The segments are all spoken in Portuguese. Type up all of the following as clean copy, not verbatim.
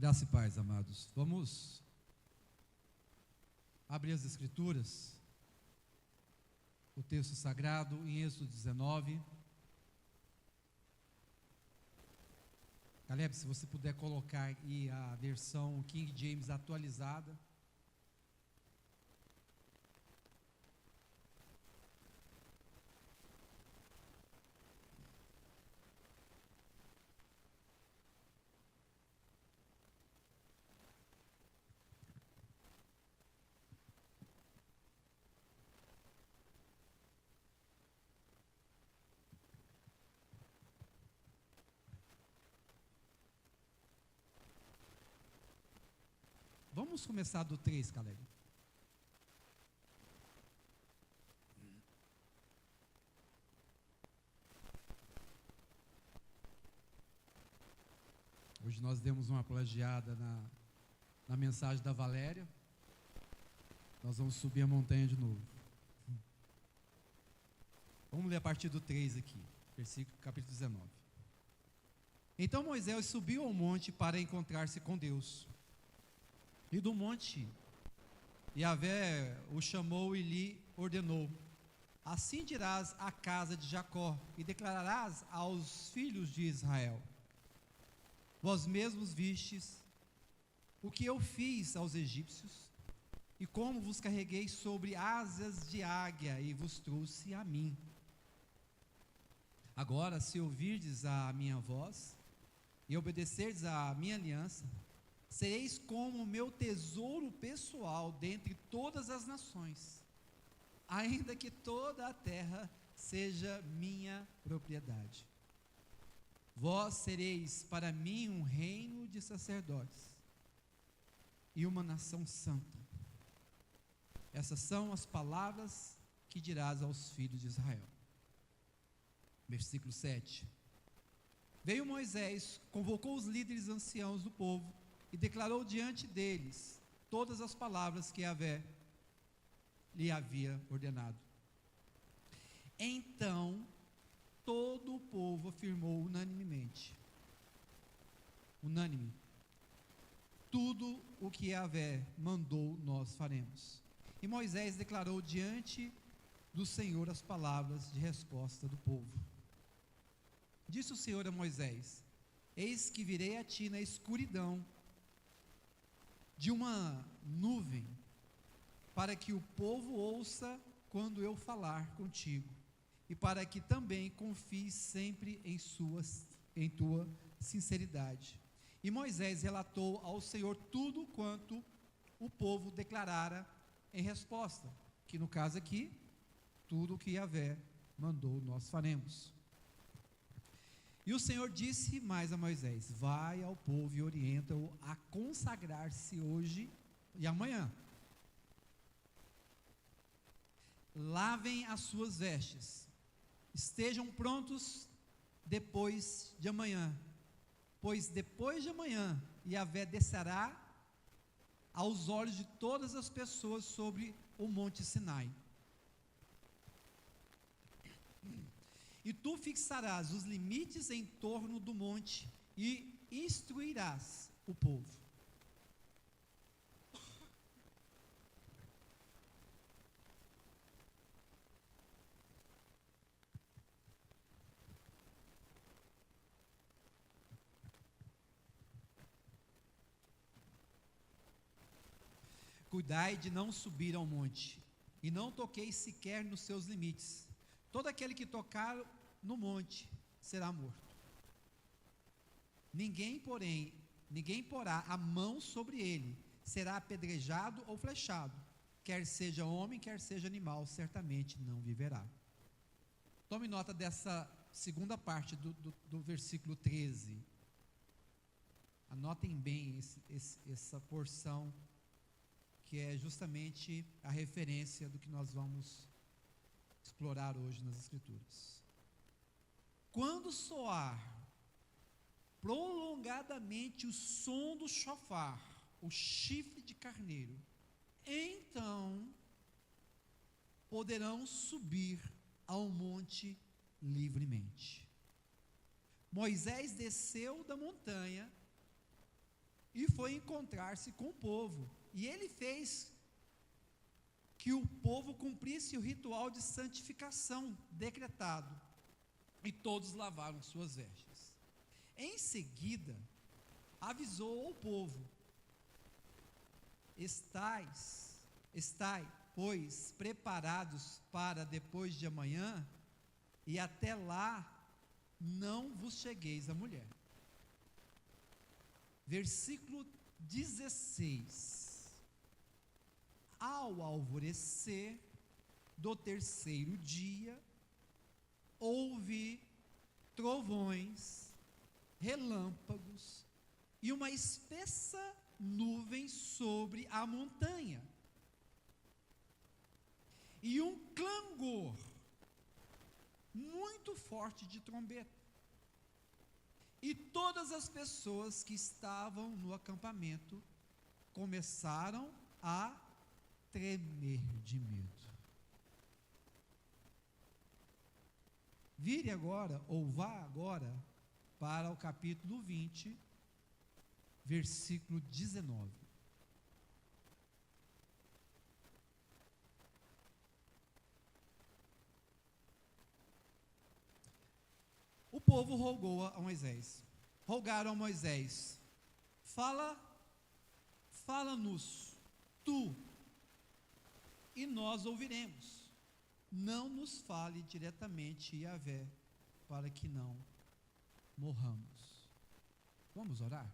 Graça e paz, amados. Vamos abrir as Escrituras, o texto sagrado em Êxodo 19. Caleb, se você puder colocar aí a versão King James atualizada. Vamos começar do 3, Caleb. Hoje nós demos uma plagiada na mensagem da Valéria. Nós vamos subir a montanha de novo. Vamos ler a partir do 3 aqui, versículo, capítulo 19. Então Moisés subiu ao monte para encontrar-se com Deus. E do monte, Yahvé o chamou e lhe ordenou: assim dirás à casa de Jacó, e declararás aos filhos de Israel: vós mesmos vistes o que eu fiz aos egípcios, e como vos carreguei sobre asas de águia, e vos trouxe a mim. Agora, se ouvirdes a minha voz, e obedecerdes à minha aliança, sereis como o meu tesouro pessoal dentre todas as nações, ainda que toda a terra seja minha propriedade. Vós sereis para mim um reino de sacerdotes e uma nação santa. Essas são as palavras que dirás aos filhos de Israel. Versículo 7. Veio Moisés, convocou os líderes anciãos do povo e declarou diante deles todas as palavras que Yahvé lhe havia ordenado. Então todo o povo afirmou unânime, tudo o que Yahvé mandou nós faremos. E Moisés declarou diante do Senhor as palavras de resposta do povo. Disse o Senhor a Moisés: eis que virei a ti na escuridão de uma nuvem, para que o povo ouça quando eu falar contigo, e para que também confies sempre em tua sinceridade. E Moisés relatou ao Senhor tudo quanto o povo declarara em resposta, que no caso aqui, tudo o que Yahvé mandou nós faremos. E o Senhor disse mais a Moisés: vai ao povo e orienta-o a consagrar-se hoje e amanhã. Lavem as suas vestes, estejam prontos depois de amanhã, pois depois de amanhã Yahvé descerá aos olhos de todas as pessoas sobre o monte Sinai. E tu fixarás os limites em torno do monte e instruirás o povo. Cuidai de não subir ao monte, e não toqueis sequer nos seus limites. Todo aquele que tocar no monte será morto. Ninguém porá a mão sobre ele, será apedrejado ou flechado, quer seja homem, quer seja animal, certamente não viverá. Tome nota dessa segunda parte do versículo 13. Anotem bem essa porção, que é justamente a referência do que nós vamos explorar hoje nas Escrituras. Quando soar prolongadamente o som do chofar, o chifre de carneiro, então poderão subir ao monte livremente. Moisés desceu da montanha e encontrar-se com o povo. E ele fez que o povo cumprisse o ritual de santificação decretado. E todos lavaram suas vestes. Em seguida, avisou ao povo: estai, pois, preparados para depois de amanhã, e até lá não vos chegueis à mulher. Versículo 16. Ao alvorecer do terceiro dia, houve trovões, relâmpagos e uma espessa nuvem sobre a montanha, e um clangor muito forte de trombeta, e todas as pessoas que estavam no acampamento começaram a tremer de medo. Vire agora, ou vá agora, para o capítulo 20, versículo 19. O povo rogaram a Moisés: fala-nos tu, e nós ouviremos. Não nos fale diretamente, Yahvé, para que não morramos. Vamos orar?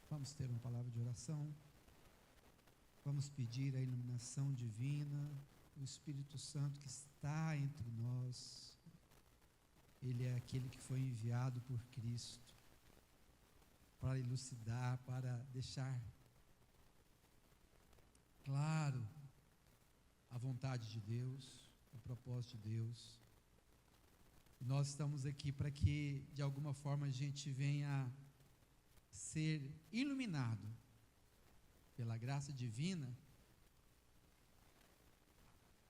Vamos ter uma palavra de oração. Vamos pedir a iluminação divina, o Espírito Santo que está entre nós. Ele é aquele que foi enviado por Cristo para elucidar, para deixar claro a vontade de Deus, o propósito de Deus. E nós estamos aqui para que, de alguma forma, a gente venha ser iluminado pela graça divina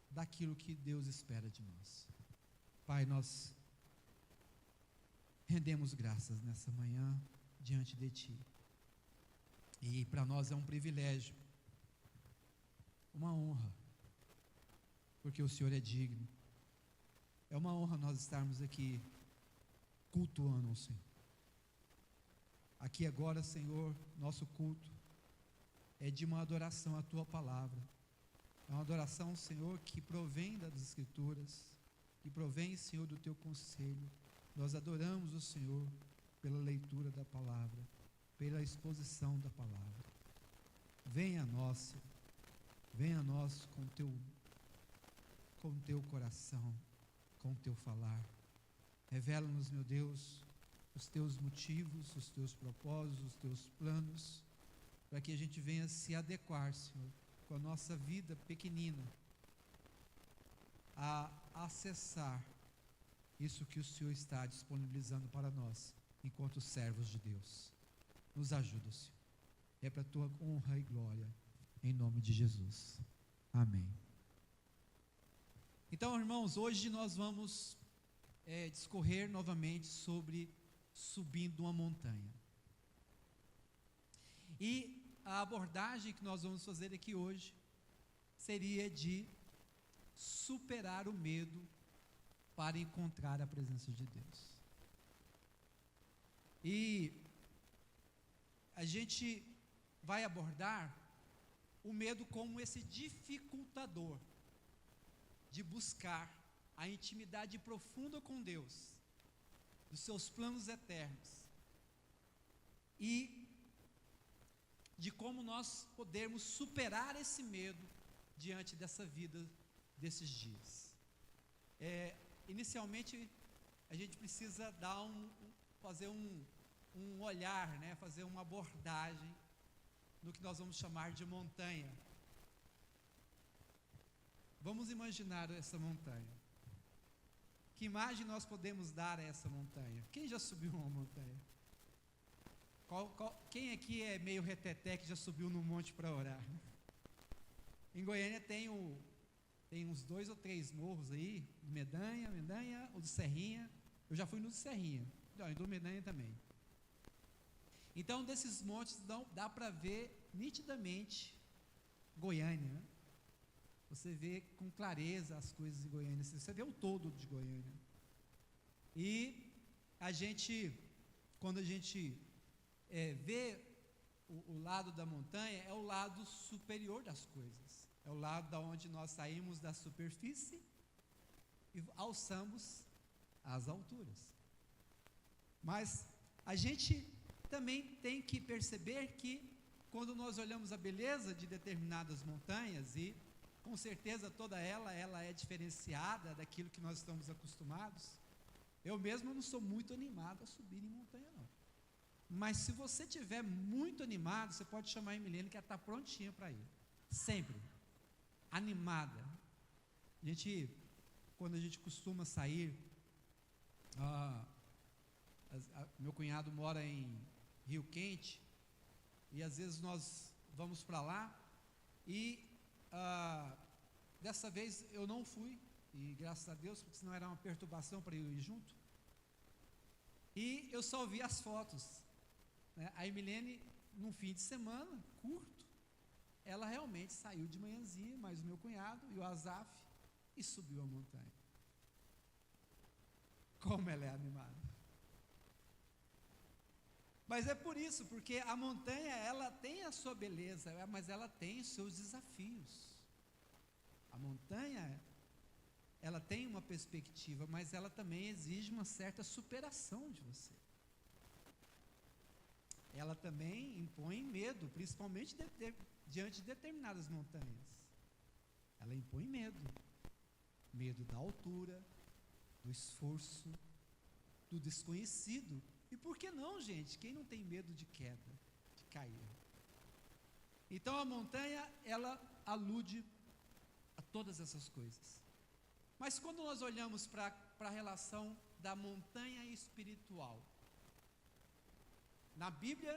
daquilo que Deus espera de nós. Pai, nós rendemos graças nessa manhã diante de Ti. E para nós é um privilégio, uma honra, porque o Senhor é digno. É uma honra nós estarmos aqui cultuando o Senhor. Aqui agora, Senhor, nosso culto é de uma adoração à Tua palavra. É uma adoração, Senhor, que provém das Escrituras, que provém, Senhor, do Teu conselho. Nós adoramos o Senhor pela leitura da palavra, pela exposição da palavra. Venha a nós com o Teu coração, com o Teu falar. Revela-nos, meu Deus, os Teus motivos, os Teus propósitos, os Teus planos, para que a gente venha se adequar, Senhor, com a nossa vida pequenina, a acessar isso que o Senhor está disponibilizando para nós, enquanto servos de Deus. Nos ajuda, Senhor. É para a Tua honra e glória, em nome de Jesus. Amém. Então, irmãos, hoje nós vamos discorrer novamente sobre subindo uma montanha. E a abordagem que nós vamos fazer aqui hoje seria de superar o medo para encontrar a presença de Deus. E a gente vai abordar o medo como esse dificultador de buscar a intimidade profunda com Deus, dos seus planos eternos, e de como nós podemos superar esse medo diante dessa vida, desses dias. Inicialmente, a gente precisa fazer um olhar, né, fazer uma abordagem no que nós vamos chamar de montanha. Vamos imaginar essa montanha. Que imagem nós podemos dar a essa montanha? Quem já subiu uma montanha? Quem aqui é meio reteté que já subiu no monte para orar? Em Goiânia tem uns 2 ou 3 morros aí, Medanha, o do Serrinha. Eu já fui no do Serrinha, e do Medanha também. Então, desses montes dá para ver nitidamente Goiânia, né? Você vê com clareza as coisas em Goiânia, você vê o todo de Goiânia. E a gente, quando a gente vê o lado da montanha, é o lado superior das coisas, é o lado da onde nós saímos da superfície e alçamos às alturas. Mas a gente também tem que perceber que quando nós olhamos a beleza de determinadas montanhas, e com certeza toda ela é diferenciada daquilo que nós estamos acostumados. Eu mesmo não sou muito animado a subir em montanha, não. Mas se você estiver muito animado, você pode chamar a Emilene, que ela está prontinha para ir. Sempre. Animada. Quando a gente costuma sair, meu cunhado mora em Rio Quente, e às vezes nós vamos para lá, e dessa vez eu não fui, e graças a Deus, porque senão era uma perturbação para eu ir junto, e eu só vi as fotos, né? A Emilene, num fim de semana, curto, ela realmente saiu de manhãzinha, mais o meu cunhado e o Azaf, e subiu a montanha. Como ela é animada! Mas é por isso, porque a montanha, ela tem a sua beleza, mas ela tem os seus desafios. A montanha, ela tem uma perspectiva, mas ela também exige uma certa superação de você. Ela também impõe medo, principalmente diante de determinadas montanhas. Ela impõe medo. Medo da altura, do esforço, do desconhecido. E por que não, gente? Quem não tem medo de queda, de cair? Então a montanha, ela alude a todas essas coisas. Mas quando nós olhamos para a relação da montanha espiritual, na Bíblia,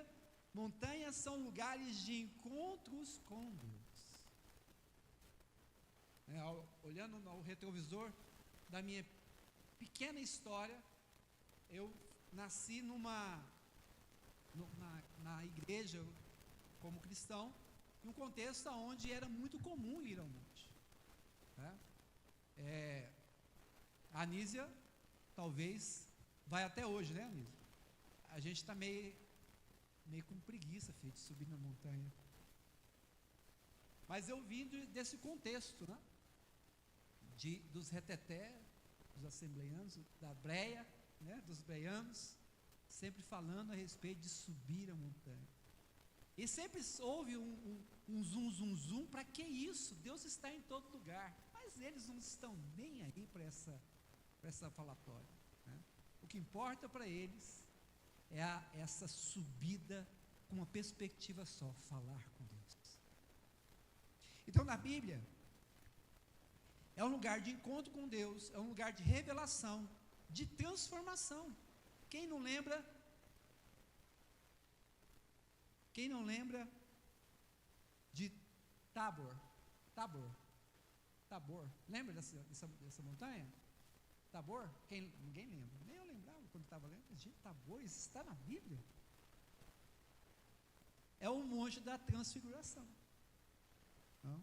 montanhas são lugares de encontros com Deus. Olhando no retrovisor da minha pequena história, eu nasci na igreja como cristão, num contexto onde era muito comum ir ao monte, né? A Anísia talvez vai até hoje, né, Anísia? A gente está meio com preguiça, filho, de subir na montanha. Mas eu vim desse contexto, né? Dos reteté, dos assembleianos, da breia, né, dos breianos, sempre falando a respeito de subir a montanha. E sempre houve um zum, zum, zum, para que isso? Deus está em todo lugar, mas eles não estão nem aí para essa falatória, né? O que importa para eles é essa subida com uma perspectiva só, falar com Deus. Então na Bíblia, é um lugar de encontro com Deus, é um lugar de revelação, de transformação. Quem não lembra de Tabor? Lembra dessa montanha? Tabor? Ninguém lembra. Nem eu lembrava quando estava lendo. Gente, Tabor, isso está na Bíblia? É o monte da transfiguração. Não?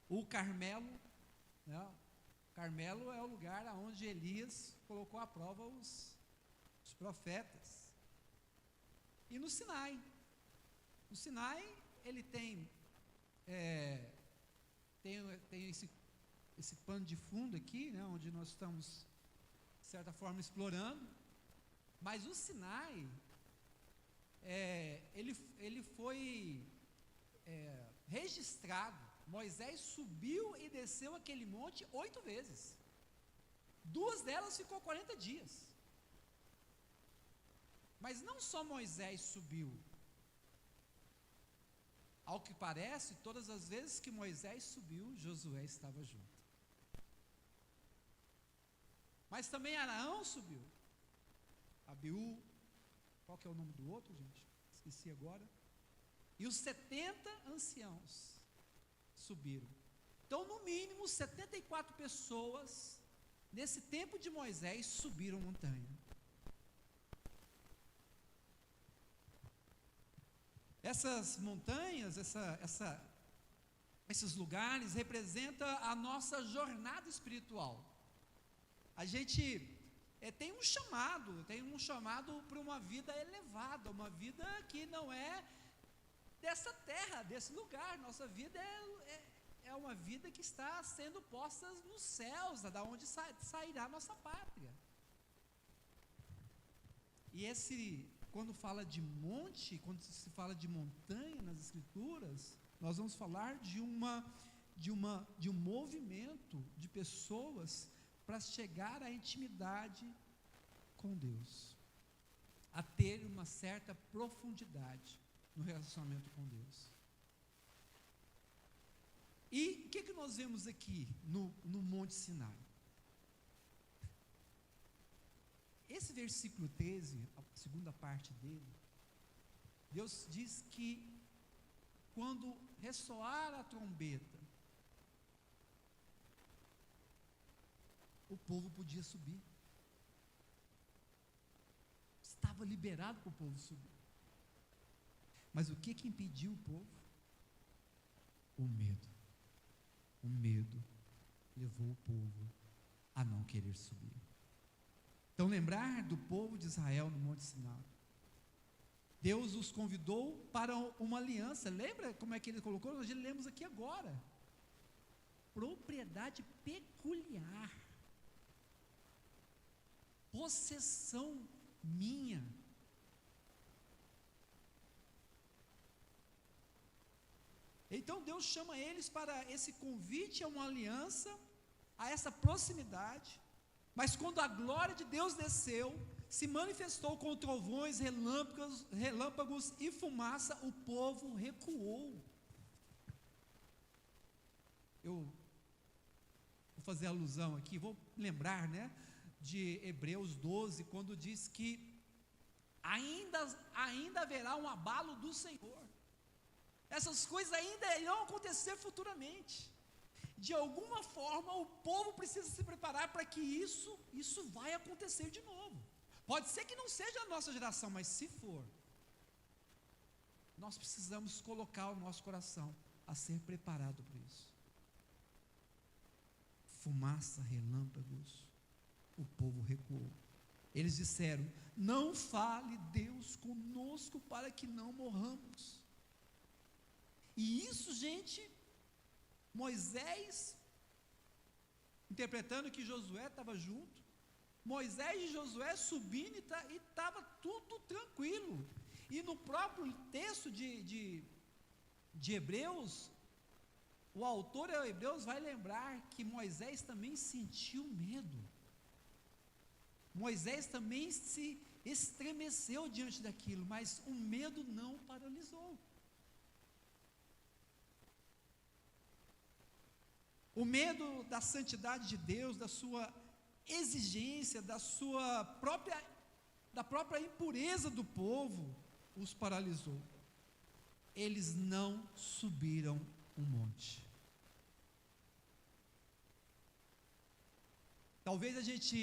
O Carmelo, né? Carmelo é o lugar onde Elias colocou à prova os profetas. E no Sinai, ele tem esse pano de fundo aqui, né, onde nós estamos, de certa forma, explorando. Mas o Sinai, ele foi registrado. Moisés subiu e desceu aquele monte 8 vezes. 2 delas ficou 40 dias. Mas não só Moisés subiu. Ao que parece, todas as vezes que Moisés subiu, Josué estava junto. Mas também Araão subiu. Abiú, qual que é o nome do outro, gente? Esqueci agora. E os 70 anciãos subiram. Então, no mínimo, 74 pessoas, nesse tempo de Moisés, subiram montanha. Essas montanhas, esses lugares representam a nossa jornada espiritual. A gente tem um chamado para uma vida elevada, uma vida que não é dessa terra, desse lugar. Nossa vida é uma vida que está sendo posta nos céus, da onde sairá nossa pátria. E quando fala de monte, quando se fala de montanha nas Escrituras, nós vamos falar de um movimento de pessoas para chegar à intimidade com Deus, a ter uma certa profundidade no relacionamento com Deus. E o que nós vemos aqui no Monte Sinai? Esse versículo 13, a segunda parte dele, Deus diz que quando ressoar a trombeta, o povo podia subir. Estava liberado para o povo subir. Mas o que impediu o povo? O medo. O medo levou o povo a não querer subir. Então, lembrar do povo de Israel no Monte Sinai. Deus os convidou para uma aliança. Lembra como é que ele colocou? Nós lemos aqui agora. Propriedade peculiar. Possessão minha. Então Deus chama eles para esse convite a uma aliança, a essa proximidade. Mas quando a glória de Deus desceu, se manifestou com trovões, relâmpagos e fumaça, o povo recuou. Eu vou fazer alusão aqui, vou lembrar, de Hebreus 12, quando diz que ainda haverá um abalo do Senhor. Essas coisas ainda irão acontecer futuramente. De alguma forma o povo precisa se preparar para que isso vai acontecer de novo. Pode ser que não seja a nossa geração, mas se for, nós precisamos colocar o nosso coração a ser preparado para isso. Fumaça, relâmpagos, o povo recuou. Eles disseram: não fale Deus conosco para que não morramos. E isso, gente, Moisés, interpretando que Josué estava junto, Moisés e Josué subindo e estava tudo tranquilo. E no próprio texto de Hebreus, o autor de Hebreus vai lembrar que Moisés também sentiu medo. Moisés também se estremeceu diante daquilo, mas o medo não paralisou. O medo da santidade de Deus, da sua exigência, da própria impureza do povo, os paralisou. Eles não subiram o monte. Talvez a gente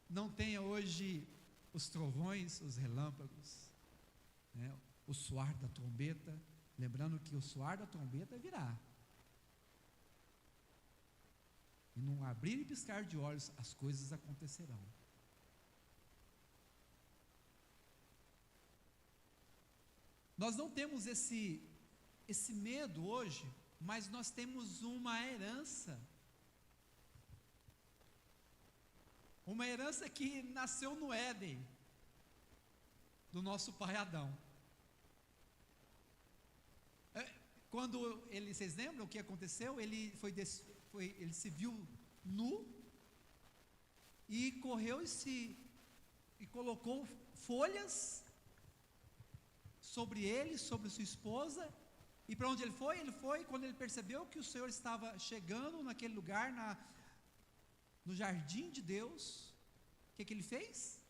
não tenha hoje os trovões, os relâmpagos, o soar da trombeta, lembrando que o soar da trombeta virá. E num abrir e piscar de olhos, as coisas acontecerão. Nós não temos esse medo hoje, mas nós temos uma herança. Uma herança que nasceu no Éden, do nosso pai Adão. Quando vocês lembram o que aconteceu? Ele se viu nu e correu e colocou folhas sobre ele, sobre sua esposa. E para onde ele foi? Ele foi quando ele percebeu que o Senhor estava chegando naquele lugar, no jardim de Deus. O que ele fez?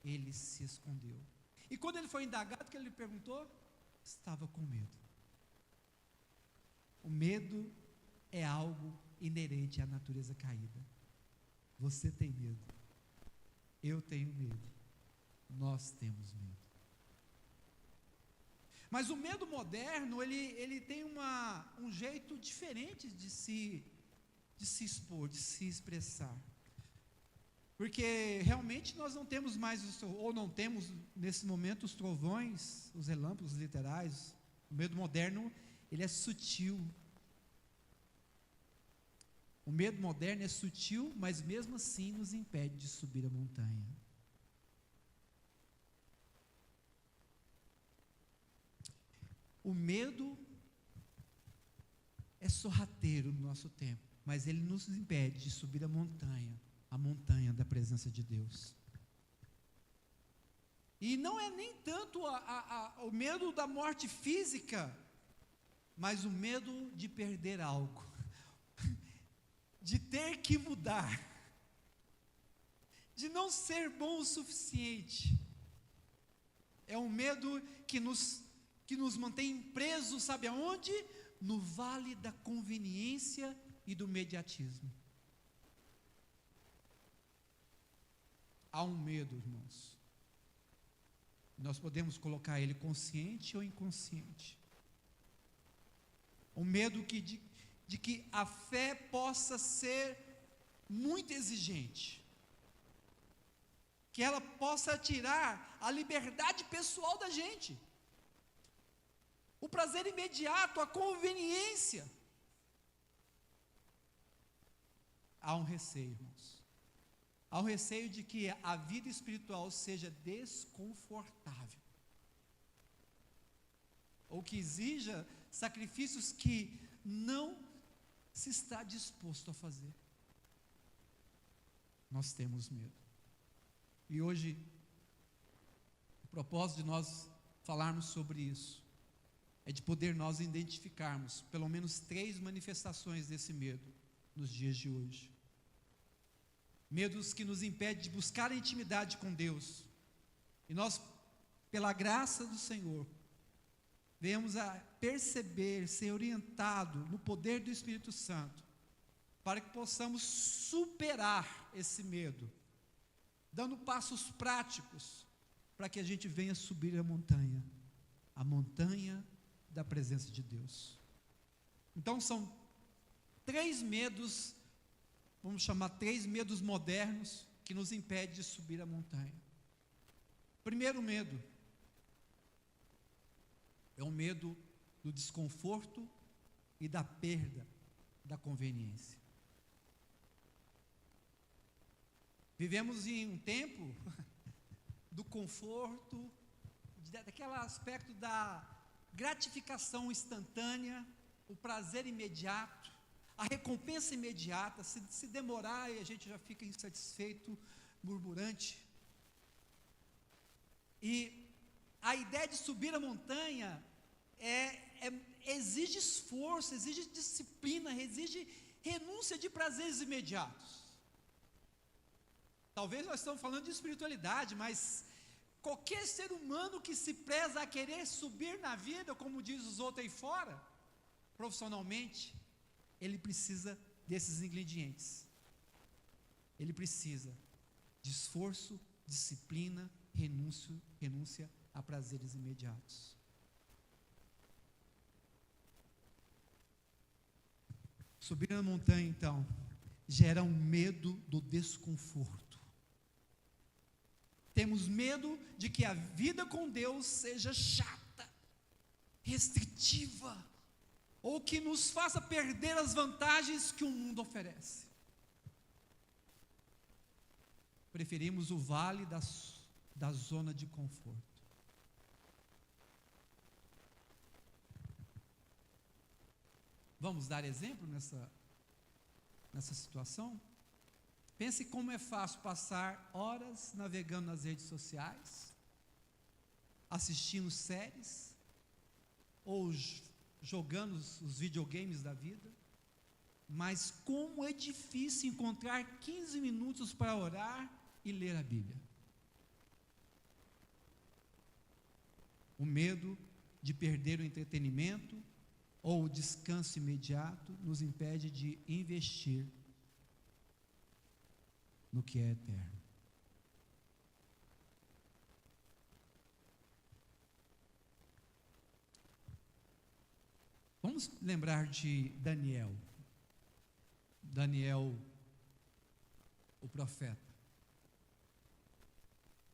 Ele se escondeu. E quando ele foi indagado, o que ele perguntou? Estava com medo. O medo é algo inerente à natureza caída. Você tem medo. Eu tenho medo. Nós temos medo. Mas o medo moderno, ele tem um jeito diferente de se expor, de se expressar. Porque realmente nós não temos mais, ou não temos nesse momento os trovões, os relâmpagos literais. O medo moderno, ele é sutil. O medo moderno é sutil, mas mesmo assim nos impede de subir a montanha. O medo é sorrateiro no nosso tempo, mas ele nos impede de subir a montanha da presença de Deus. E não é nem tanto o medo da morte física, mas o medo de perder algo, de ter que mudar, de não ser bom o suficiente. É um medo que nos mantém presos, sabe aonde? No vale da conveniência e do mediatismo. Há um medo, irmãos. Nós podemos colocar ele consciente ou inconsciente. O medo de que a fé possa ser muito exigente, que ela possa tirar a liberdade pessoal da gente, o prazer imediato, a conveniência. Há um receio, irmãos. Há um receio de que a vida espiritual seja desconfortável, ou que exija sacrifícios que não se está disposto a fazer. Nós temos medo. E hoje, o propósito de nós falarmos sobre isso é de poder nós identificarmos pelo menos 3 manifestações desse medo nos dias de hoje. Medos que nos impedem de buscar a intimidade com Deus. E nós, pela graça do Senhor, venhamos a perceber, ser orientado no poder do Espírito Santo, para que possamos superar esse medo, dando passos práticos, para que a gente venha subir a montanha da presença de Deus. Então são 3 medos, vamos chamar 3 medos modernos, que nos impedem de subir a montanha. Primeiro medo é o medo do desconforto e da perda da conveniência. Vivemos em um tempo do conforto, daquele aspecto da gratificação instantânea, o prazer imediato, a recompensa imediata. Se demorar, a gente já fica insatisfeito, murmurante. E a ideia de subir a montanha exige esforço, exige disciplina, exige renúncia de prazeres imediatos. Talvez nós estamos falando de espiritualidade, mas qualquer ser humano que se preza a querer subir na vida, como diz os outros aí fora, profissionalmente, ele precisa desses ingredientes. Ele precisa de esforço, disciplina, renúncia a prazeres imediatos. Subir na montanha, então, gera um medo do desconforto. Temos medo de que a vida com Deus seja chata, restritiva, ou que nos faça perder as vantagens que o mundo oferece. Preferimos o vale da zona de conforto. Vamos dar exemplo nessa situação? Pense como é fácil passar horas navegando nas redes sociais, assistindo séries, ou jogando os videogames da vida, mas como é difícil encontrar 15 minutos para orar e ler a Bíblia. O medo de perder o entretenimento ou o descanso imediato nos impede de investir no que é eterno. Vamos lembrar de Daniel. Daniel, o profeta.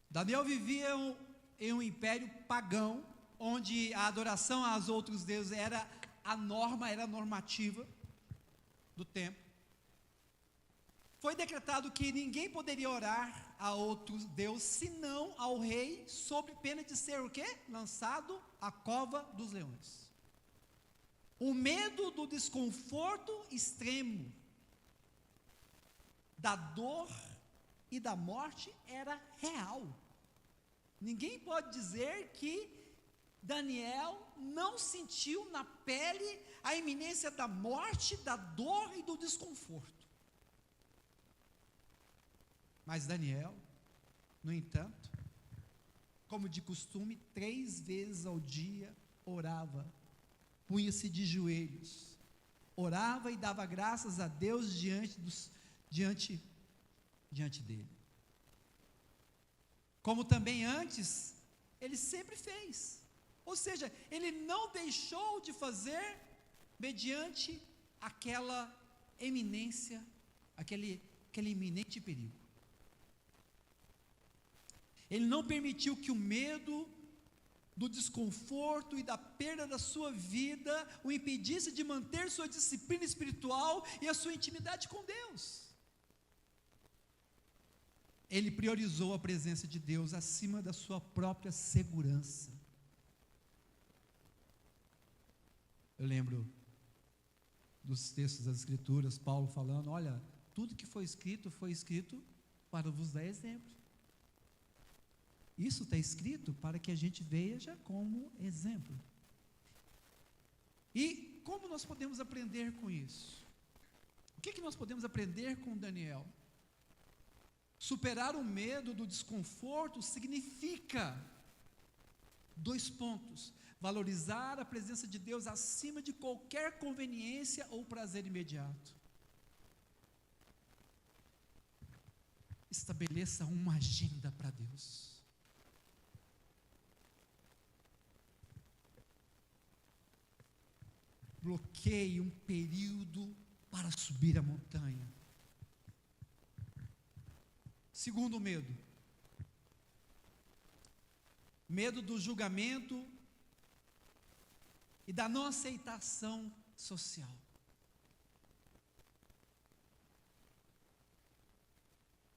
Daniel vivia em um império pagão, onde a adoração aos outros deuses era a norma, era a normativa do tempo. Foi decretado que ninguém poderia orar a outro Deus, senão ao rei, sob pena de ser o quê? Lançado à cova dos leões. O medo do desconforto extremo, da dor e da morte era real. Ninguém pode dizer que Daniel não sentiu na pele a iminência da morte, da dor e do desconforto. Mas Daniel, no entanto, como de costume, 3 vezes ao dia orava, punha-se de joelhos, orava e dava graças a Deus diante dele. Como também antes, ele sempre fez. Ou seja, ele não deixou de fazer mediante aquela eminência, aquele iminente perigo. Ele não permitiu que o medo do desconforto e da perda da sua vida o impedisse de manter sua disciplina espiritual e a sua intimidade com Deus. Ele priorizou a presença de Deus acima da sua própria segurança. Eu lembro dos textos das Escrituras, Paulo falando, olha, tudo que foi escrito para vos dar exemplo. Isso está escrito para que a gente veja como exemplo. E como nós podemos aprender com isso? O que nós podemos aprender com Daniel? Superar o medo do desconforto significa 2 pontos: valorizar a presença de Deus acima de qualquer conveniência ou prazer imediato. Estabeleça uma agenda para Deus. Bloqueie um período para subir a montanha. Segundo medo do julgamento e da não aceitação social.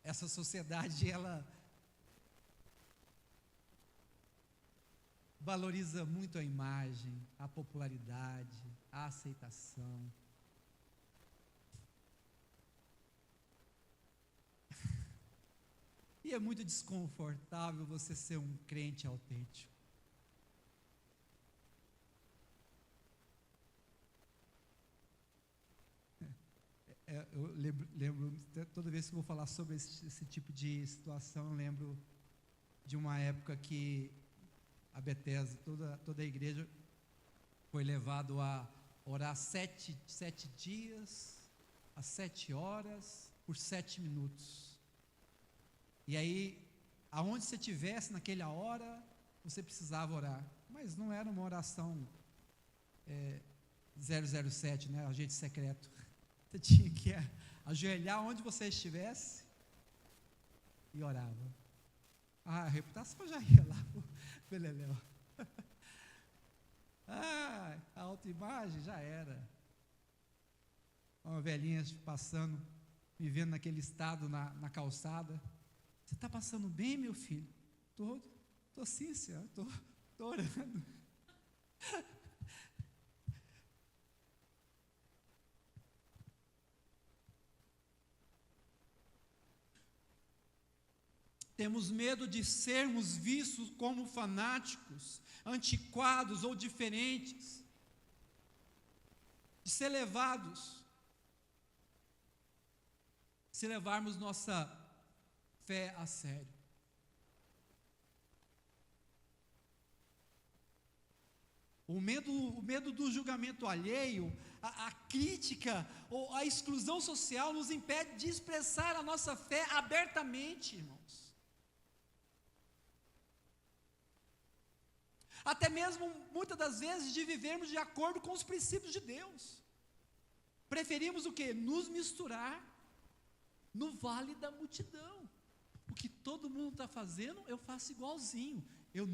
Essa sociedade, ela valoriza muito a imagem, a popularidade, a aceitação. E é muito desconfortável você ser um crente autêntico. Eu lembro, toda vez que eu vou falar sobre esse tipo de situação, eu lembro de uma época que a Bethesda, toda a igreja foi levado a orar 7 dias, às 7 horas, por 7 minutos. E aí, aonde você estivesse naquela hora, você precisava orar. Mas não era uma oração 007, né, agente secreto. Você tinha que ajoelhar onde você estivesse e orava. A reputação já ia lá, beleléu. A autoimagem já era. Uma velhinha passando, me vendo naquele estado na calçada. Você está passando bem, meu filho? Estou sim, senhor, estou orando. Temos medo de sermos vistos como fanáticos, antiquados ou diferentes, de ser levados, se levarmos nossa fé a sério. O medo do julgamento alheio, a crítica ou a exclusão social nos impede de expressar a nossa fé abertamente, irmãos. até mesmo muitas das vezes de vivermos de acordo com os princípios de Deus. Preferimos o quê? Nos misturar no vale da multidão. O que todo mundo está fazendo, eu faço igualzinho. Eu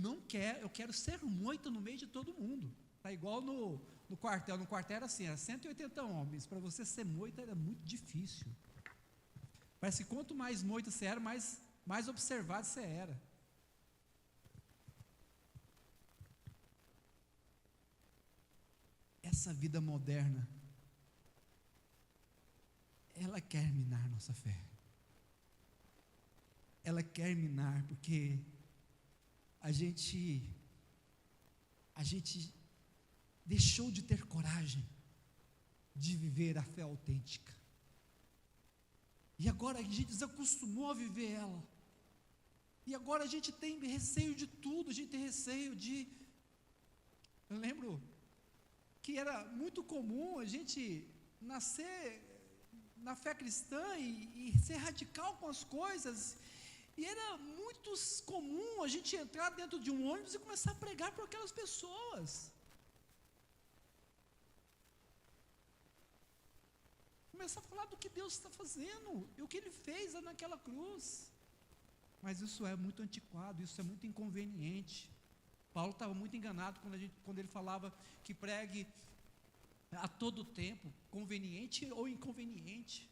quero ser moita no meio de todo mundo. Está igual no quartel. No quartel era assim, era 180 homens. Para você ser moita era muito difícil. Parece que quanto mais moita você era, mais observado você era. Essa vida moderna, ela quer minar nossa fé. Ela quer minar porque a gente deixou de ter coragem de viver a fé autêntica. E agora a gente desacostumou a viver ela. E agora a gente tem receio de tudo, a gente tem receio de... Eu lembro que era muito comum a gente nascer na fé cristã e ser radical com as coisas, e era muito comum a gente entrar dentro de um ônibus e começar a pregar para aquelas pessoas, começar a falar do que Deus está fazendo, e o que Ele fez naquela cruz. Mas isso é muito antiquado, isso é muito inconveniente. Paulo estava muito enganado quando ele falava que pregue a todo tempo, conveniente ou inconveniente.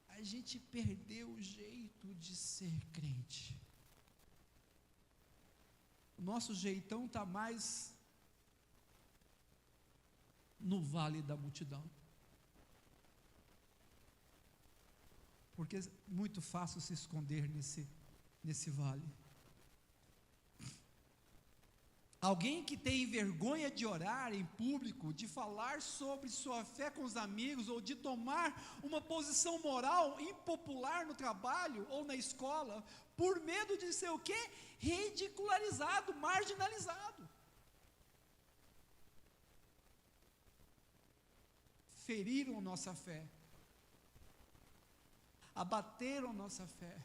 A gente perdeu o jeito de ser crente. O nosso jeitão está mais no vale da multidão. Porque é muito fácil se esconder nesse vale. Alguém que tem vergonha de orar em público, de falar sobre sua fé com os amigos, ou de tomar uma posição moral impopular no trabalho ou na escola, por medo de ser o quê? Ridicularizado, marginalizado. Feriram nossa fé, abateram nossa fé.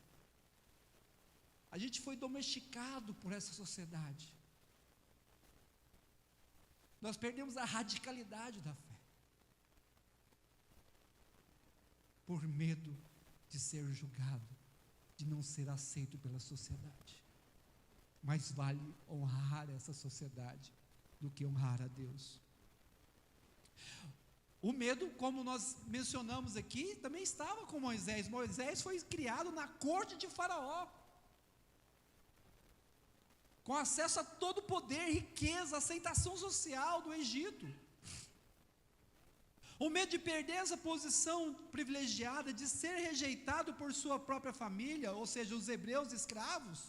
A gente foi domesticado por essa sociedade. Nós perdemos a radicalidade da fé, por medo de ser julgado, de não ser aceito pela sociedade. Mais vale honrar essa sociedade do que honrar a Deus. O medo, como nós mencionamos aqui, também estava com Moisés. Moisés foi criado na corte de Faraó, com acesso a todo o poder, riqueza, aceitação social do Egito. O medo de perder essa posição privilegiada, de ser rejeitado por sua própria família, ou seja, os hebreus escravos,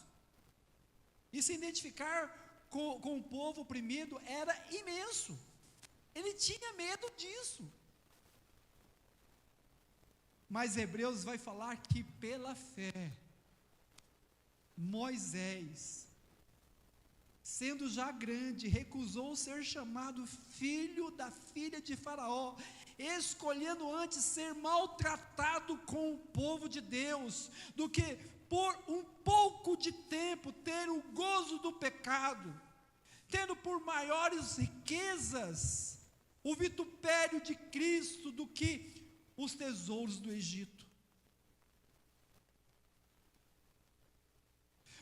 e se identificar com o povo oprimido, era imenso. Ele tinha medo disso. Mas Hebreus vai falar que pela fé, Moisés, sendo já grande, recusou ser chamado filho da filha de Faraó, escolhendo antes ser maltratado com o povo de Deus, do que por um pouco de tempo ter o gozo do pecado, tendo por maiores riquezas o vitupério de Cristo do que os tesouros do Egito.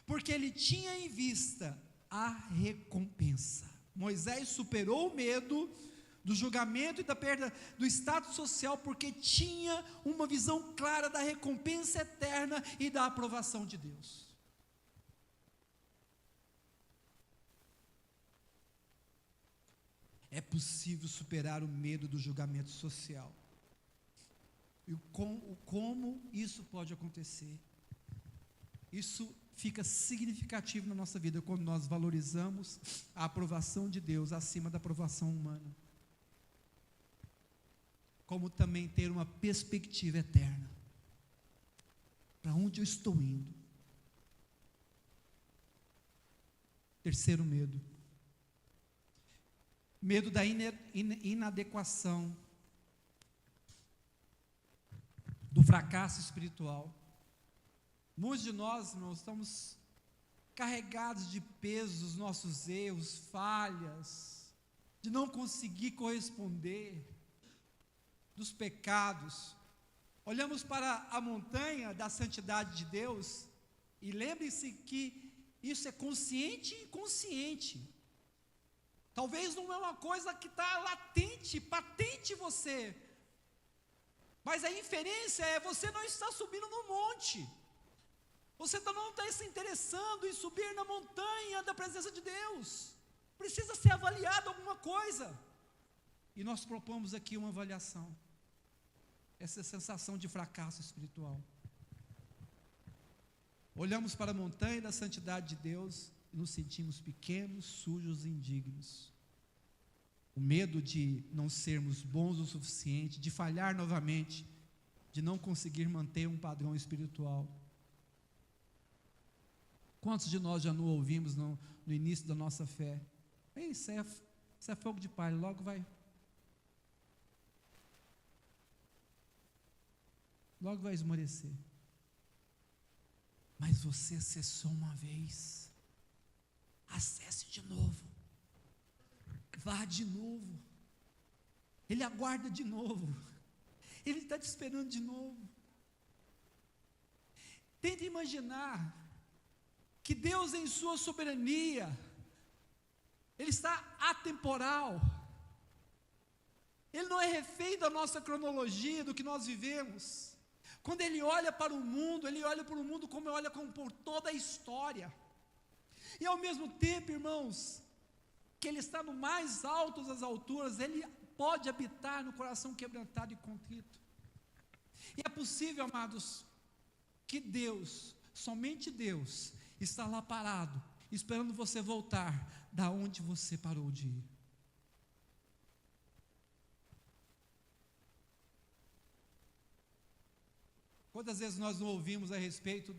Porque ele tinha em vista a recompensa. Moisés superou o medo do julgamento e da perda do status social, porque tinha uma visão clara da recompensa eterna e da aprovação de Deus. É possível superar o medo do julgamento social. E como isso pode acontecer? Isso fica significativo na nossa vida quando nós valorizamos a aprovação de Deus acima da aprovação humana. Como também ter uma perspectiva eterna. Para onde eu estou indo? Terceiro medo. Medo da inadequação, do fracasso espiritual. Muitos de nós, irmãos, estamos carregados de pesos dos nossos erros, falhas, de não conseguir corresponder, dos pecados. Olhamos para a montanha da santidade de Deus, e lembre-se que isso é consciente e inconsciente. Talvez não é uma coisa que está latente, patente em você, mas a inferência é: você não está subindo no monte, você não está se interessando em subir na montanha da presença de Deus. Precisa ser avaliado alguma coisa, e nós propomos aqui uma avaliação, essa sensação de fracasso espiritual. Olhamos para a montanha da santidade de Deus e nos sentimos pequenos, sujos e indignos. O medo de não sermos bons o suficiente, de falhar novamente, de não conseguir manter um padrão espiritual. Quantos de nós já não ouvimos no início da nossa fé? Ei, isso é fogo de palha, logo vai esmorecer. Mas você acessou uma vez, acesse de novo, vá de novo, Ele aguarda de novo, Ele está te esperando de novo. Tente imaginar que Deus, em sua soberania, Ele está atemporal, Ele não é refém da nossa cronologia, do que nós vivemos. Quando Ele olha para o mundo, Ele olha para o mundo como olha por toda a história. E ao mesmo tempo, irmãos, que Ele está no mais alto das alturas, Ele pode habitar no coração quebrantado e contrito. E é possível, amados, que Deus, somente Deus, está lá parado, esperando você voltar da onde você parou de ir. Quantas vezes nós não ouvimos a respeito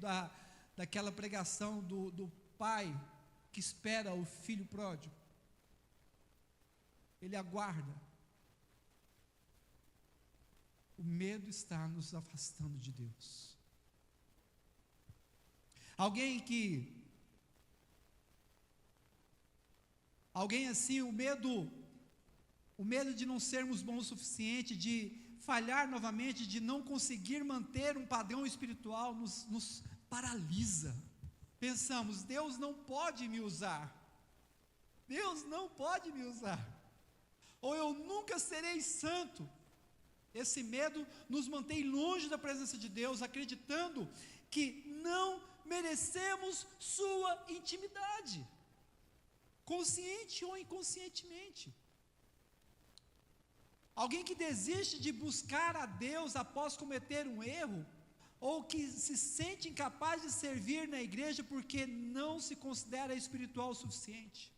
daquela pregação do pai que espera o filho pródigo? Ele aguarda. O medo está nos afastando de Deus. Alguém assim, o medo de não sermos bons o suficiente, de falhar novamente, de não conseguir manter um padrão espiritual, nos paralisa. Pensamos: Deus não pode me usar, Deus não pode me usar, ou eu nunca serei santo. Esse medo nos mantém longe da presença de Deus, acreditando que não merecemos sua intimidade, consciente ou inconscientemente. Alguém que desiste de buscar a Deus após cometer um erro, ou que se sente incapaz de servir na igreja porque não se considera espiritual o suficiente.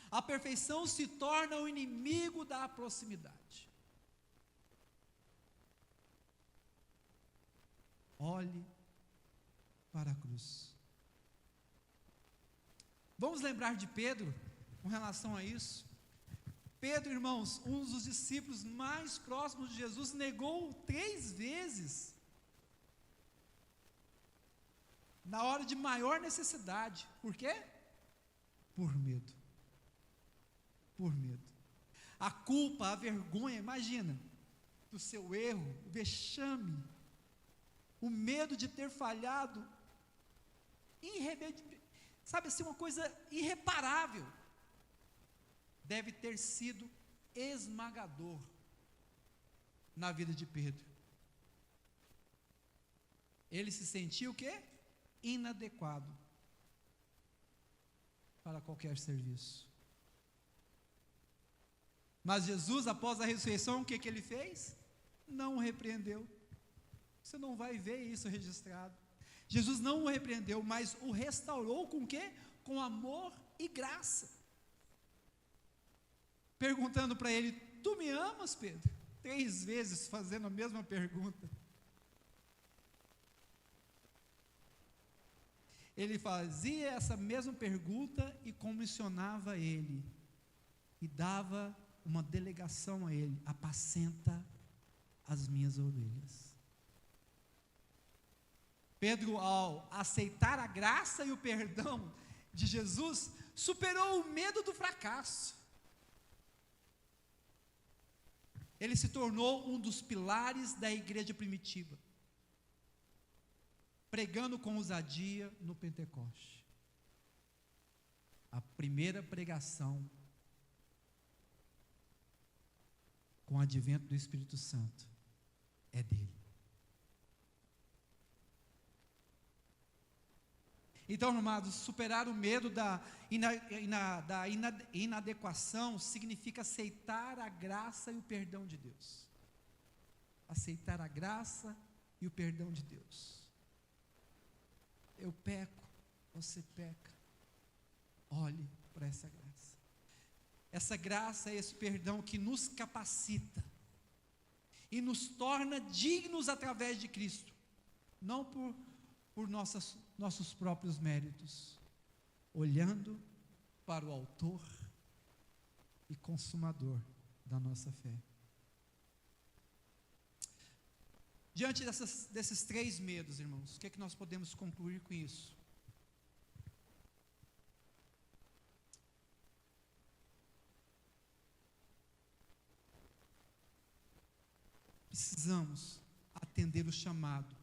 A perfeição se torna o inimigo da proximidade. Olhe para a cruz. Vamos lembrar de Pedro com relação a isso. Pedro, irmãos, um dos discípulos mais próximos de Jesus, negou 3 vezes, na hora de maior necessidade. Por quê? Por medo. Por medo. A culpa, a vergonha, imagina, do seu erro, o vexame, o medo de ter falhado, sabe assim, uma coisa irreparável, deve ter sido esmagador na vida de Pedro. Ele se sentiu o quê? Inadequado para qualquer serviço. Mas Jesus, após a ressurreição, o que ele fez? Não o repreendeu. Você não vai ver isso registrado. Jesus não o repreendeu, mas o restaurou com o quê? Com amor e graça. Perguntando para ele: tu me amas, Pedro? 3 vezes fazendo a mesma pergunta. Ele fazia essa mesma pergunta e comissionava ele, e dava uma delegação a ele: apacenta as minhas ovelhas. Pedro, ao aceitar a graça e o perdão de Jesus, superou o medo do fracasso. Ele se tornou um dos pilares da igreja primitiva, pregando com ousadia no Pentecoste. A primeira pregação com o advento do Espírito Santo é dele. Então, amados, superar o medo da inadequação significa aceitar a graça e o perdão de Deus. Aceitar a graça e o perdão de Deus. Eu peco, você peca. Olhe para essa graça. Essa graça é esse perdão que nos capacita e nos torna dignos através de Cristo, não por nossos próprios méritos, olhando para o autor e consumador da nossa fé. Diante desses 3 medos, irmãos, o que é que nós podemos concluir com isso? Precisamos atender o chamado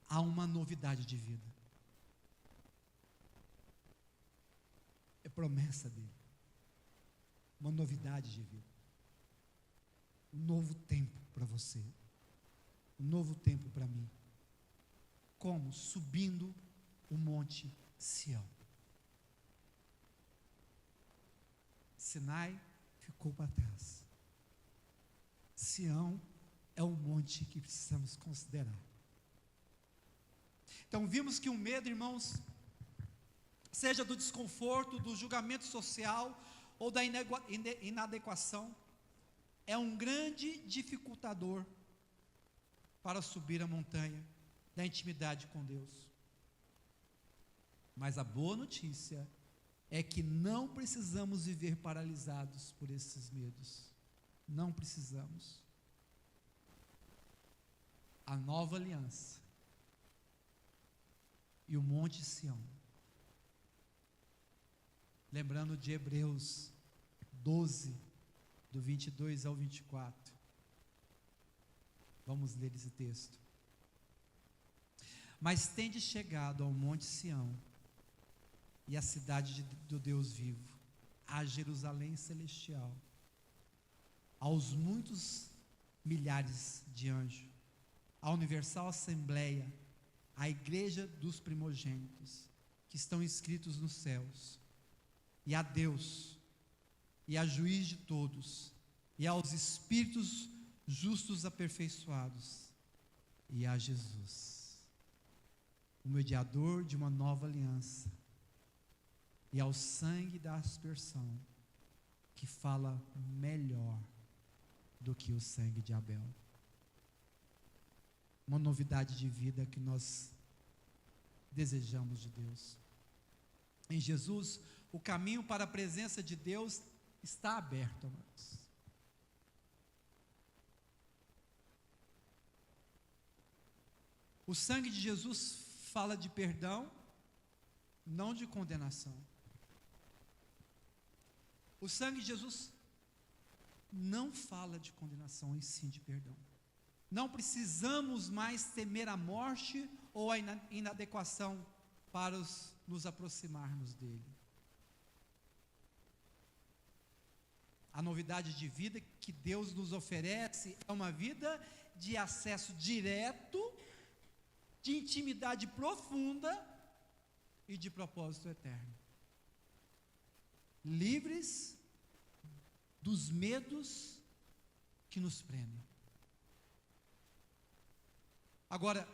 a uma novidade de vida. É promessa dele. Uma novidade de vida. Um novo tempo para você. Um novo tempo para mim. Como? Subindo o monte Sião. Sinai ficou para trás. Sião é um monte que precisamos considerar. Então vimos que o medo, irmãos, seja do desconforto, do julgamento social ou da inadequação, é um grande dificultador para subir a montanha da intimidade com Deus. Mas a boa notícia é que não precisamos viver paralisados por esses medos. Não precisamos. A nova aliança e o monte Sião. Lembrando de Hebreus 12, do 22 ao 24. Vamos ler esse texto. Mas tende chegado ao monte Sião e à cidade do Deus vivo, à Jerusalém celestial, aos muitos milhares de anjos, à universal assembleia, à igreja dos primogênitos, que estão inscritos nos céus, e a Deus, e a juiz de todos, e aos espíritos justos aperfeiçoados, e a Jesus, o mediador de uma nova aliança, e ao sangue da aspersão, que fala melhor do que o sangue de Abel. Uma novidade de vida que nós desejamos de Deus. Em Jesus, o caminho para a presença de Deus está aberto, amados. O sangue de Jesus fala de perdão, não de condenação. O sangue de Jesus não fala de condenação, e sim de perdão. Não precisamos mais temer a morte ou a inadequação para nos aproximarmos dele. A novidade de vida que Deus nos oferece é uma vida de acesso direto, de intimidade profunda e de propósito eterno. Livres dos medos que nos prendem. Agora,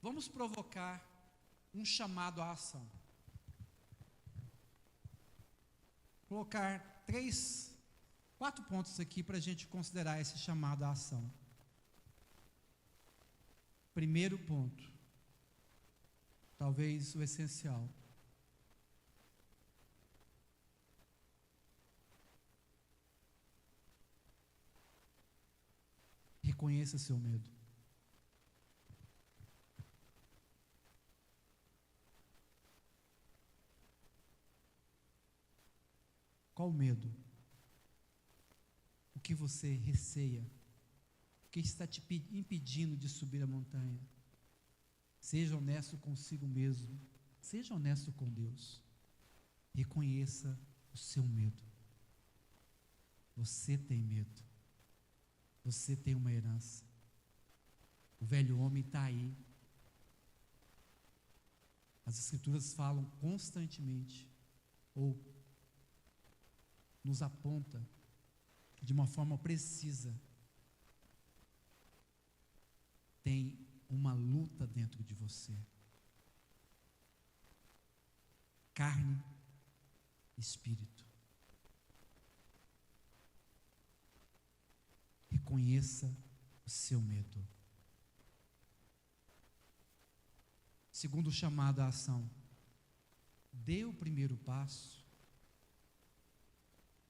vamos provocar um chamado à ação. Colocar 4 pontos aqui para a gente considerar esse chamado à ação. Primeiro ponto, talvez o essencial. Reconheça seu medo. Qual o medo? O que você receia? O que está te impedindo de subir a montanha? Seja honesto consigo mesmo. Seja honesto com Deus. Reconheça o seu medo. Você tem medo. Você tem uma herança. O velho homem está aí. As Escrituras falam constantemente, ou nos aponta de uma forma precisa. Tem uma luta dentro de você. Carne, espírito. Reconheça o seu medo. Segundo chamado à ação, dê o primeiro passo.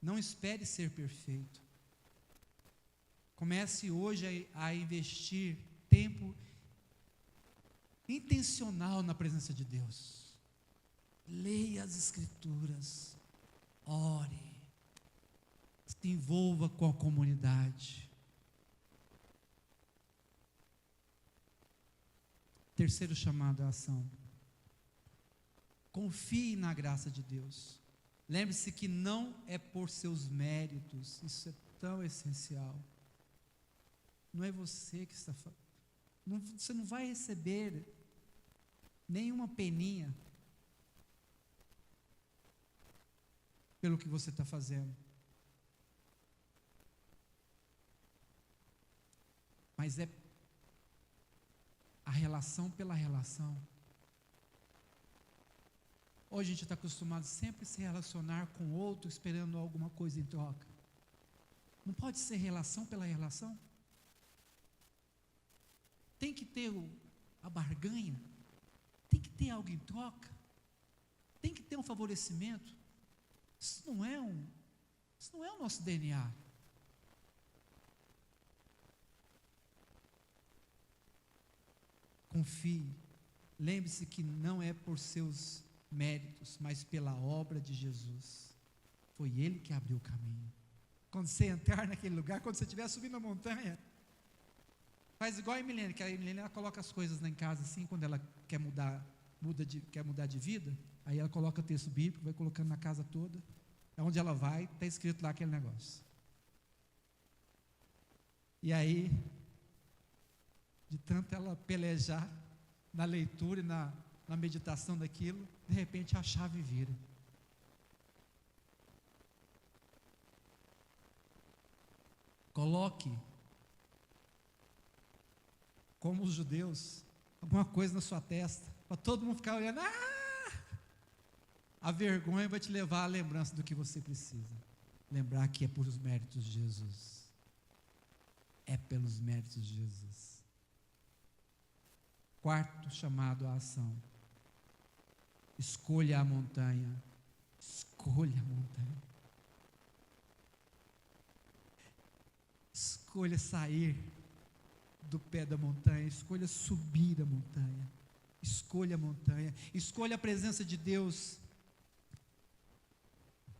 Não espere ser perfeito. Comece hoje a investir tempo intencional na presença de Deus. Leia as Escrituras, ore, se envolva com a comunidade. Terceiro chamado à ação, confie na graça de Deus. Lembre-se que não é por seus méritos, isso é tão essencial. Não é você que está fazendo. Você não vai receber nenhuma peninha pelo que você está fazendo. Mas é a relação pela relação. Hoje a gente está acostumado sempre a se relacionar com o outro, esperando alguma coisa em troca. Não pode ser relação pela relação? Tem que ter a barganha? Tem que ter algo em troca? Tem que ter um favorecimento? Isso não é o nosso DNA. Confie. Lembre-se que não é por seus méritos, mas pela obra de Jesus. Foi Ele que abriu o caminho. Quando você entrar naquele lugar, quando você estiver subindo a montanha, faz igual a Emilene, que a Emilene ela coloca as coisas lá em casa assim, quando ela quer mudar de vida, aí ela coloca texto bíblico, vai colocando na casa toda, é onde ela vai, está escrito lá aquele negócio. E aí, de tanto ela pelejar na leitura e na meditação daquilo, de repente a chave vira. Coloque, como os judeus, alguma coisa na sua testa, para todo mundo ficar olhando. A vergonha vai te levar à lembrança do que você precisa. Lembrar que é por os méritos de Jesus. É pelos méritos de Jesus. Quarto chamado à ação. Escolha a montanha. Escolha a montanha. Escolha sair do pé da montanha. Escolha subir a montanha. Escolha a montanha. Escolha a presença de Deus.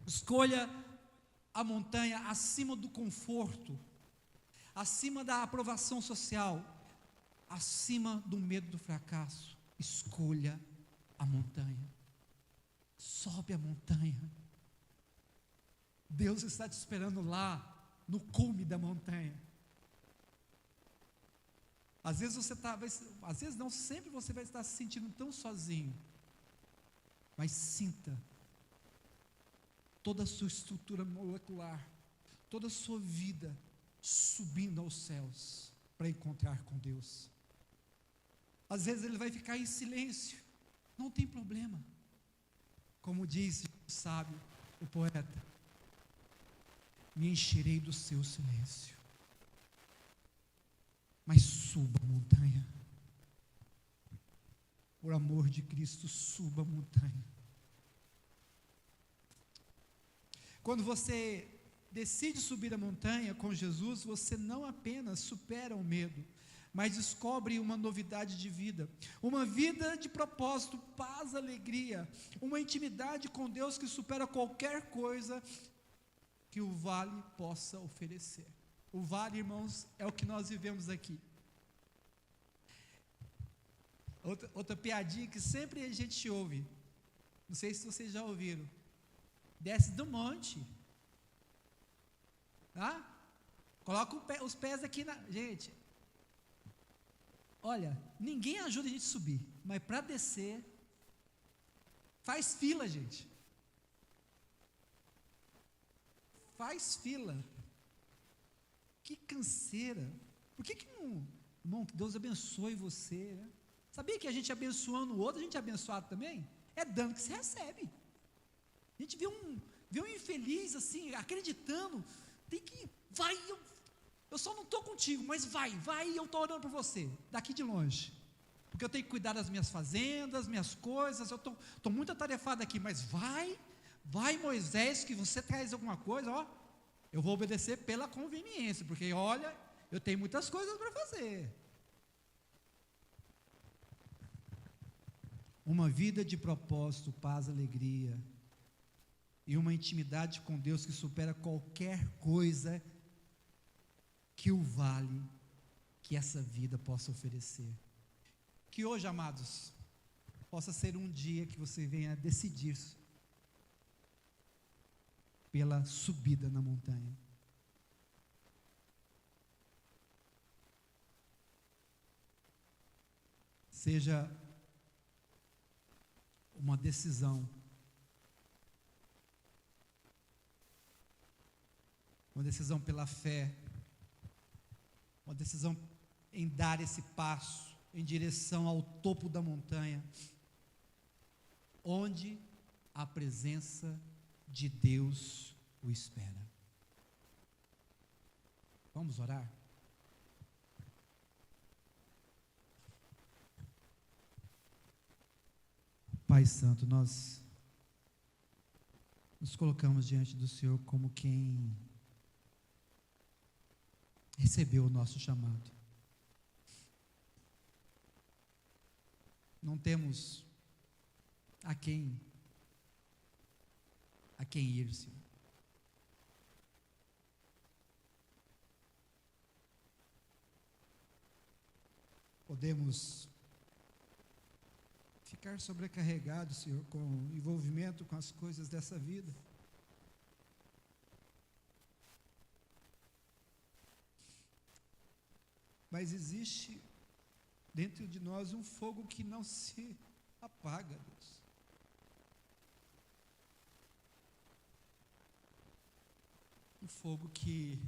Escolha a montanha acima do conforto, acima da aprovação social, acima do medo do fracasso. Escolha a montanha. Sobe a montanha. Deus está te esperando lá, no cume da montanha. Às vezes às vezes não, sempre você vai estar se sentindo tão sozinho. Mas sinta toda a sua estrutura molecular, toda a sua vida subindo aos céus para encontrar com Deus. Às vezes ele vai ficar em silêncio, não tem problema. Como diz o sábio, o poeta, me encherei do seu silêncio. Mas suba a montanha. Por amor de Cristo, suba a montanha. Quando você decide subir a montanha com Jesus, você não apenas supera o medo, mas descobre uma novidade de vida, uma vida de propósito, paz, alegria, uma intimidade com Deus que supera qualquer coisa que o vale possa oferecer. O vale, irmãos, é o que nós vivemos aqui. Outra piadinha que sempre a gente ouve, não sei se vocês já ouviram: desce do monte, tá? Coloca os pés aqui na... Gente, olha, ninguém ajuda a gente a subir, mas para descer, faz fila, gente. Faz fila. Que canseira. Por que não, irmão, que Deus abençoe você, né? Sabia que a gente abençoando o outro, a gente é abençoado também? É dano que se recebe. A gente vê um infeliz assim, acreditando, tem que, vai, eu só não estou contigo, mas vai, eu estou orando por você, daqui de longe, porque eu tenho que cuidar das minhas fazendas, minhas coisas, eu estou muito atarefado aqui, mas vai Moisés, que você traz alguma coisa, ó, eu vou obedecer pela conveniência, porque olha, eu tenho muitas coisas para fazer. Uma vida de propósito, paz, alegria, e uma intimidade com Deus que supera qualquer coisa que o vale, que essa vida possa oferecer. Que hoje, amados, possa ser um dia que você venha decidir pela subida na montanha. Seja uma decisão, pela fé, uma decisão em dar esse passo em direção ao topo da montanha, onde a presença de Deus o espera. Vamos orar? Pai Santo, nós nos colocamos diante do Senhor como quem recebeu o nosso chamado. Não temos a quem ir, Senhor. Podemos ficar sobrecarregados, Senhor, com envolvimento com as coisas dessa vida. Mas existe dentro de nós um fogo que não se apaga, Deus. Um fogo que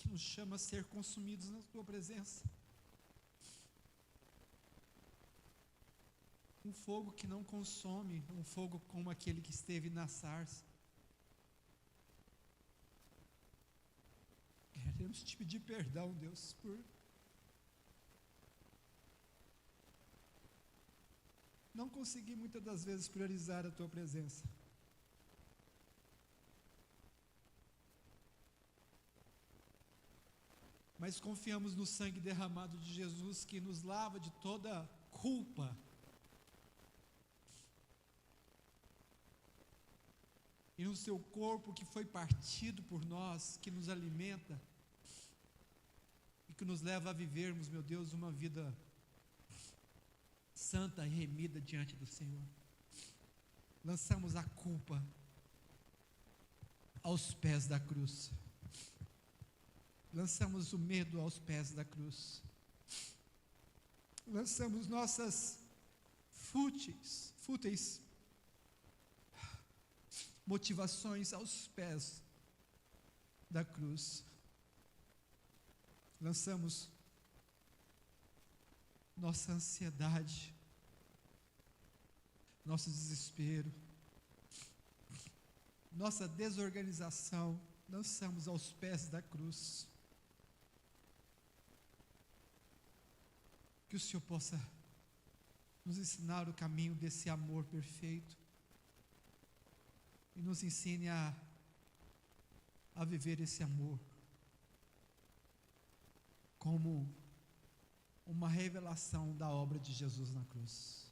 nos chama a ser consumidos na Tua presença. Um fogo que não consome, um fogo como aquele que esteve na sarça. Queremos te pedir perdão, Deus, por não conseguir muitas das vezes priorizar a Tua presença. Mas confiamos no sangue derramado de Jesus, que nos lava de toda culpa. E no seu corpo que foi partido por nós, que nos alimenta e que nos leva a vivermos, meu Deus, uma vida santa e remida diante do Senhor. Lançamos a culpa aos pés da cruz. Lançamos o medo aos pés da cruz. Lançamos nossas fúteis motivações aos pés da cruz. Lançamos nossa ansiedade, nosso desespero, nossa desorganização, lançamos aos pés da cruz. Que o Senhor possa nos ensinar o caminho desse amor perfeito e nos ensine a viver esse amor como uma revelação da obra de Jesus na cruz.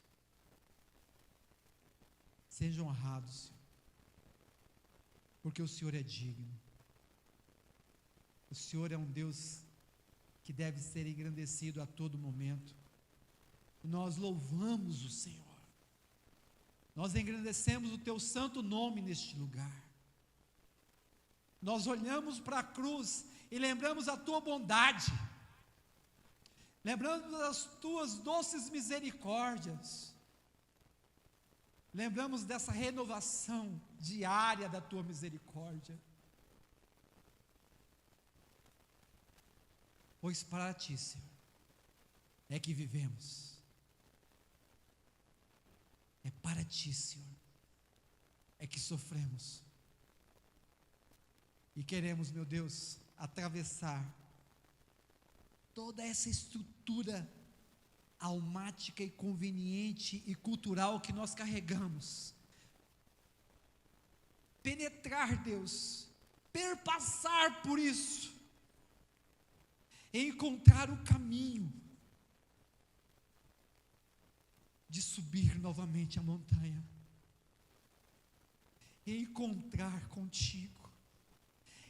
Seja honrado, Senhor. porque o Senhor é digno. O Senhor é um Deus que deve ser engrandecido a todo momento. Nós louvamos o Senhor, nós engrandecemos o teu santo nome neste lugar. Nós olhamos para a cruz e lembramos a tua bondade, lembramos das tuas doces misericórdias, lembramos dessa renovação diária da tua misericórdia. Pois para ti, Senhor, é que vivemos. É para ti, Senhor, é que sofremos. E queremos, meu Deus, atravessar toda essa estrutura almática e conveniente e cultural que nós carregamos. Penetrar, Deus, perpassar por isso, encontrar o caminho de subir novamente a montanha, encontrar contigo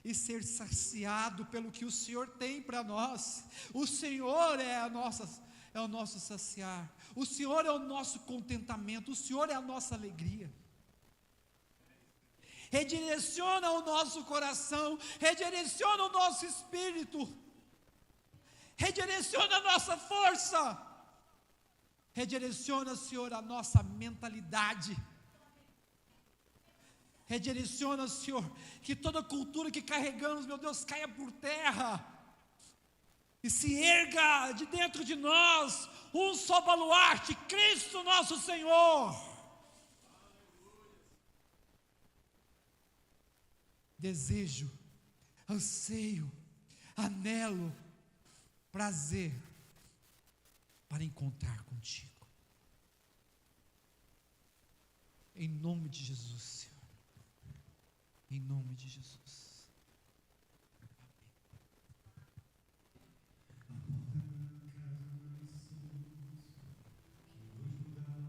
e ser saciado pelo que o Senhor tem para nós. O Senhor é o nosso saciar, o Senhor é o nosso contentamento, o Senhor é a nossa alegria. Redireciona o nosso coração, redireciona o nosso espírito, redireciona a nossa força, redireciona, Senhor, a nossa mentalidade, redireciona, Senhor, que toda cultura que carregamos, meu Deus, caia por terra, e se erga de dentro de nós, um só baluarte, Cristo nosso Senhor. Desejo, anseio, anelo, prazer, para encontrar contigo, em nome de Jesus, Senhor, em nome de Jesus.